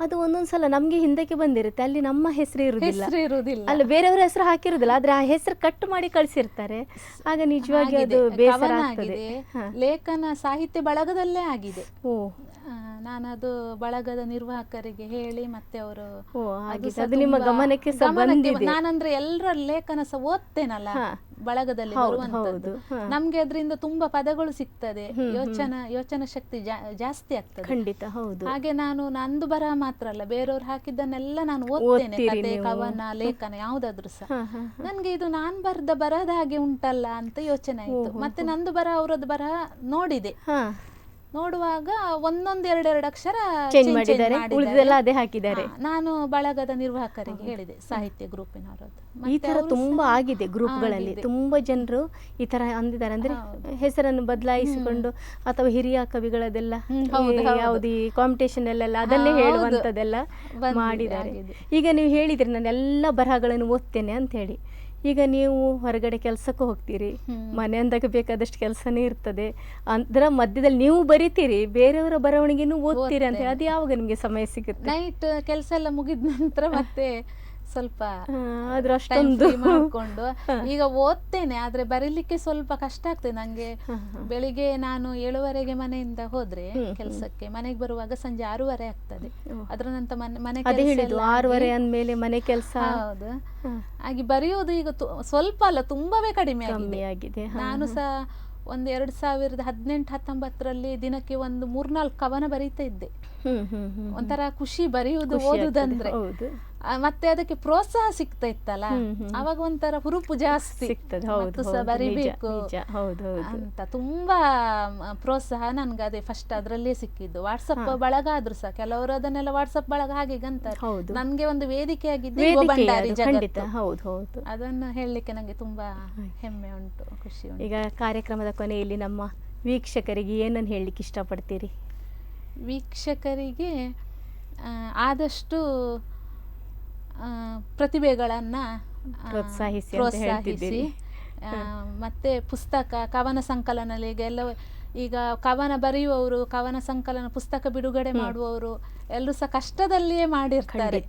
ಅದು ಒಂದೊಂದ್ಸಲ ನಮ್ಗೆ ಹಿಂದಕ್ಕೆ ಬಂದಿರುತ್ತೆ, ಅಲ್ಲಿ ನಮ್ಮ ಹೆಸರು ಇರುವುದಿಲ್ಲ, ಇರುವುದಿಲ್ಲ, ಅಲ್ಲ ಬೇರೆಯವರ ಹೆಸರು ಹಾಕಿರುದಿಲ್ಲ, ಆದ್ರೆ ಆ ಹೆಸರು ಕಟ್ ಮಾಡಿ ಕಳಿಸಿರ್ತಾರೆ. ಆಗ ನಿಜವಾಗಿ ಅದು ಬೇಸರ ಆಗ್ತದೆ. ಲೇಖನ ಸಾಹಿತ್ಯ ಬಳಗದಲ್ಲೇ ಆಗಿದೆ. ಓ, ನಾನದು ಬಳಗದ ನಿರ್ವಾಹಕರಿಗೆ ಹೇಳಿ ಮತ್ತೆ ಅವರು ಅದು ನಿಮ್ಮ ಗಮನಕ್ಕೆ ನಾನಂದ್ರೆ ಎಲ್ಲರ ಲೇಖನ ಸಹ ಓದ್ತೇನಲ್ಲ ಬಳಗದಲ್ಲಿ ಬರುವಂತದ್ದು, ನಮ್ಗೆ ಅದರಿಂದ ತುಂಬಾ ಪದಗಳು ಸಿಗ್ತದೆ, ಯೋಚನಾ ಶಕ್ತಿ ಜಾಸ್ತಿ ಆಗ್ತದೆ. ಖಂಡಿತ ಹೌದು. ಹಾಗೆ ನಾನು ನಂದು ಬರಹ ಮಾತ್ರ ಅಲ್ಲ, ಬೇರೆಯವ್ರು ಹಾಕಿದ್ದನ್ನೆಲ್ಲ ನಾನು ಓದ್ತೇನೆ, ಕತೆ, ಕವನ, ಲೇಖನ ಯಾವ್ದಾದ್ರು ಸಹ. ನನ್ಗೆ ಇದು ನಾನ್ ಬರ್ದ ಬರಹದ ಹಾಗೆ ಉಂಟಲ್ಲ ಅಂತ ಯೋಚನೆ ಆಯ್ತು. ಮತ್ತೆ ನಂದು ಬರಹ ಅವರದ್ದು ಬರಹ ನೋಡಿದೆ, ನೋಡುವಾಗ ಒಂದೊಂದು ಎರಡೆರಡು ಅಕ್ಷರ ಚೇಂಜ್ ಮಾಡಿದ್ದಾರೆ, ಉಳಿದೆಲ್ಲ ಅದೇ ಹಾಕಿದ್ದಾರೆ. ನಾನು ಬಳಗದ ನಿರ್ವಾಹಕರಿಗೆ ಹೇಳಿದೆ, ಸಾಹಿತ್ಯ ಗ್ರೂಪಿನವರದ್ದು. ಈ ತರ ತುಂಬಾ ಆಗಿದೆ ಗ್ರೂಪ್ಗಳಲ್ಲಿ, ತುಂಬಾ ಜನರು ಈ ತರ ಅಂದಿದ್ದಾರೆ. ಅಂದ್ರೆ ಹೆಸರನ್ನು ಬದಲಾಯಿಸಿಕೊಂಡು ಅಥವಾ ಹಿರಿಯ ಕವಿಗಳದೆಲ್ಲ ಯಾವ್ದು ಕಾಂಪಿಟೇಷನ್ ಅಲ್ಲೆಲ್ಲ ಅದನ್ನೇ ಹೇಳುವಂತದೆಲ್ಲ ಮಾಡಿದ್ದಾರೆ. ಈಗ ನೀವು ಹೇಳಿದ್ರಿ ನಾನು ಎಲ್ಲ ಬರಹಗಳನ್ನು ಓದ್ತೇನೆ ಅಂತ ಹೇಳಿ. ಈಗ ನೀವು ಹೊರಗಡೆ ಕೆಲಸಕ್ಕೂ ಹೋಗ್ತೀರಿ, ಮನೆಯಿಂದಾಗ ಬೇಕಾದಷ್ಟು ಕೆಲಸನೇ ಇರ್ತದೆ, ಅದರ ಮಧ್ಯದಲ್ಲಿ ನೀವು ಬರಿತೀರಿ, ಬೇರೆಯವರ ಬರವಣಿಗೆನೂ ಓದ್ತೀರಿ ಅಂತ. ಅದು ಯಾವಾಗ ನಿಮ್ಗೆ ಸಮಯ ಸಿಗುತ್ತೆ? ನೈಟ್ ಕೆಲಸ ಎಲ್ಲ ಮುಗಿದ ನಂತರ ಮತ್ತೆ ಸ್ವಲ್ಪ ಅಷ್ಟೊಂದು ಮಾಡ್ಕೊಂಡು ಈಗ ಓದ್ತೇನೆ, ಆದ್ರೆ ಬರೀಲಿಕ್ಕೆ ಸ್ವಲ್ಪ ಕಷ್ಟ ಆಗ್ತದೆ ನಂಗೆ. ಬೆಳಿಗ್ಗೆ ನಾನು 7:30ಗೆ ಮನೆಯಿಂದ ಹೋದ್ರೆ ಕೆಲಸಕ್ಕೆ, ಮನೆಗೆ ಬರುವಾಗ ಸಂಜೆ 6:30 ಆಗ್ತದೆ. ಅದರ ನಂತರ ಮನೆ 6:30 ಅಂದ್ಮೇಲೆ ಮನೆ ಕೆಲಸ. ಹೌದು, ಹಾಗೆ ಬರೆಯೋದು ಈಗ ಸ್ವಲ್ಪ ಅಲ್ಲ ತುಂಬಾವೇ ಕಡಿಮೆ ಆಗಿದೆ. ನಾನು ಸಹ ಒಂದು 2018-19ರಲ್ಲಿ ದಿನಕ್ಕೆ ಒಂದು 3-4 ಕವನ ಬರೀತಾ ಇದ್ದೆ. ಒಂಥರ ಖುಷಿ ಬರೆಯುವುದು, ಓದುದಂದ್ರೆ. ಮತ್ತೆ ಅದಕ್ಕೆ ಪ್ರೋತ್ಸಾಹ ಸಿಗ್ತಾ ಇತ್ತಲ್ಲ, ಅವಾಗ ಒಂಥರ ಹುರುಪು ಜಾಸ್ತಿ ಬರಿಬೇಕು ಅಂತ ತುಂಬಾ ಪ್ರೋತ್ಸಾಹ ನನ್ಗೆ ಅದೇ ಫಸ್ಟ್ ಅದ್ರಲ್ಲೇ ಸಿಕ್ಕಿದ್ದು. ವಾಟ್ಸಪ್ ಬಳಗ ಆದ್ರೂ ಸಹ ಕೆಲವರು ಅದನ್ನೆಲ್ಲ ವಾಟ್ಸಪ್ ಬಳಗ ಹಾಗೆ ಅಂತಾರೆ, ನನ್ಗೆ ಒಂದು ವೇದಿಕೆ ಆಗಿದ್ದು ಭಂಡಾರಿ ಜಗತ್ತು. ಅದನ್ನು ಹೇಳಲಿಕ್ಕೆ ನಂಗೆ ತುಂಬಾ ಹೆಮ್ಮೆ ಉಂಟು, ಖುಷಿ ಉಂಟು. ಈಗ ಕಾರ್ಯಕ್ರಮದ ಕೊನೆಯಲ್ಲಿ ನಮ್ಮ ವೀಕ್ಷಕರಿಗೆ ಏನನ್ನು ಹೇಳಲಿಕ್ಕೆ ಇಷ್ಟಪಡ್ತೀರಿ? ವೀಕ್ಷಕರಿಗೆ ಆದಷ್ಟು ಪ್ರತಿಭೆಗಳನ್ನು ಪ್ರೋತ್ಸಾಹಿಸಿ, ಮತ್ತೆ ಪುಸ್ತಕ, ಕವನ ಸಂಕಲನ, ಈಗ ಕವನ ಬರೆಯುವವರು, ಕವನ ಸಂಕಲನ ಪುಸ್ತಕ ಬಿಡುಗಡೆ ಮಾಡುವವರು ಎಲ್ಲರೂ ಸಹ ಕಷ್ಟದಲ್ಲಿಯೇ ಮಾಡಿರ್ತಾರೆ.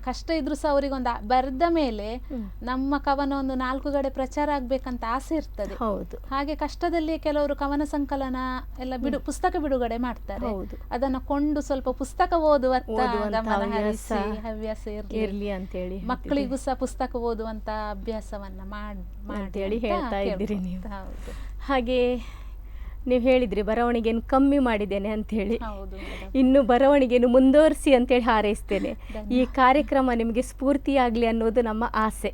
ಕಷ್ಟ ಇದ್ರೂ ಸಹ ಅವರಿಗೊಂದು ಬರೆದ ಮೇಲೆ ನಮ್ಮ ಕವನ ಒಂದು 4 ಕಡೆ ಪ್ರಚಾರ ಆಗ್ಬೇಕಂತ ಆಸೆ ಇರ್ತದೆ. ಹಾಗೆ ಕಷ್ಟದಲ್ಲಿಯೇ ಕೆಲವರು ಕವನ ಸಂಕಲನ ಎಲ್ಲ ಪುಸ್ತಕ ಬಿಡುಗಡೆ ಮಾಡ್ತಾರೆ. ಅದನ್ನ ಕೊಂಡು ಸ್ವಲ್ಪ ಪುಸ್ತಕ ಓದುವತ್ತ ಗಮನ ಹರಿಸಿ, ಹವ್ಯಾಸ ಇರಲಿ ಅಂತ ಹೇಳಿ ಮಕ್ಕಳಿಗೂ ಸಹ ಪುಸ್ತಕ ಓದುವಂತ ಅಭ್ಯಾಸವನ್ನ ಮಾಡಿ ಹೇಳ್ತಾ ಇದ್ದೀರಿ ನೀವು. ಹಾಗೆ ನೀವು ಹೇಳಿದ್ರಿ ಬರವಣಿಗೆಯನ್ನು ಕಮ್ಮಿ ಮಾಡಿದ್ದೇನೆ ಅಂಥೇಳಿ, ಇನ್ನು ಬರವಣಿಗೆಯನ್ನು ಮುಂದುವರಿಸಿ ಅಂತೇಳಿ ಹಾರೈಸ್ತೇನೆ. ಈ ಕಾರ್ಯಕ್ರಮ ನಿಮಗೆ ಸ್ಫೂರ್ತಿಯಾಗಲಿ ಅನ್ನೋದು ನಮ್ಮ ಆಸೆ.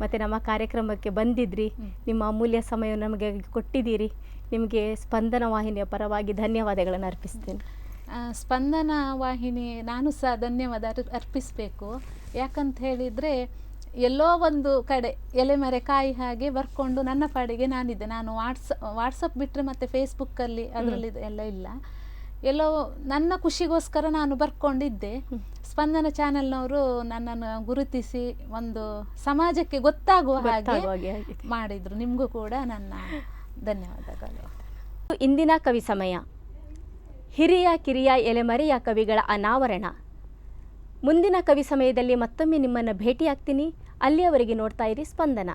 ಮತ್ತು ನಮ್ಮ ಕಾರ್ಯಕ್ರಮಕ್ಕೆ ಬಂದಿದ್ರಿ, ನಿಮ್ಮ ಅಮೂಲ್ಯ ಸಮಯವನ್ನು ನಮಗೆ ಕೊಟ್ಟಿದ್ದೀರಿ. ನಿಮಗೆ ಸ್ಪಂದನ ವಾಹಿನಿಯ ಪರವಾಗಿ ಧನ್ಯವಾದಗಳನ್ನು ಅರ್ಪಿಸ್ತೇನೆ. ಸ್ಪಂದನ ವಾಹಿನಿ ನಾನು ಸಹ ಧನ್ಯವಾದ ಅರ್ಪಿಸಬೇಕು. ಯಾಕಂತ ಹೇಳಿದರೆ ಎಲ್ಲೋ ಒಂದು ಕಡೆ ಎಲೆಮರೆ ಕಾಯಿ ಹಾಗೆ ಬರ್ಕೊಂಡು ನನ್ನ ಪಾಡಿಗೆ ನಾನಿದ್ದೆ. ನಾನು ವಾಟ್ಸಪ್ ಬಿಟ್ಟರೆ ಮತ್ತು ಫೇಸ್ಬುಕ್ಕಲ್ಲಿ ಅದರಲ್ಲಿ ಎಲ್ಲ ಇಲ್ಲ. ಎಲ್ಲೋ ನನ್ನ ಖುಷಿಗೋಸ್ಕರ ನಾನು ಬರ್ಕೊಂಡಿದ್ದೆ. ಸ್ಪಂದನ ಚಾನೆಲ್ನವರು ನನ್ನನ್ನು ಗುರುತಿಸಿ ಒಂದು ಸಮಾಜಕ್ಕೆ ಗೊತ್ತಾಗುವ ಹಾಗೆ ಮಾಡಿದರು. ನಿಮಗೂ ಕೂಡ ನನ್ನ ಧನ್ಯವಾದಗಳು. ಇಂದಿನ ಕವಿ ಸಮಯ, ಹಿರಿಯ ಕಿರಿಯ ಎಲೆಮರೆಯ ಕವಿಗಳ ಅನಾವರಣ. ಮುಂದಿನ ಕವಿ ಸಮಯದಲ್ಲಿ ಮತ್ತೊಮ್ಮೆ ನಿಮ್ಮನ್ನು ಭೇಟಿಯಾಗ್ತೀನಿ. ಅಲ್ಲಿಯವರೆಗೆ ನೋಡ್ತಾ ಇರಿ ಸ್ಪಂದನ.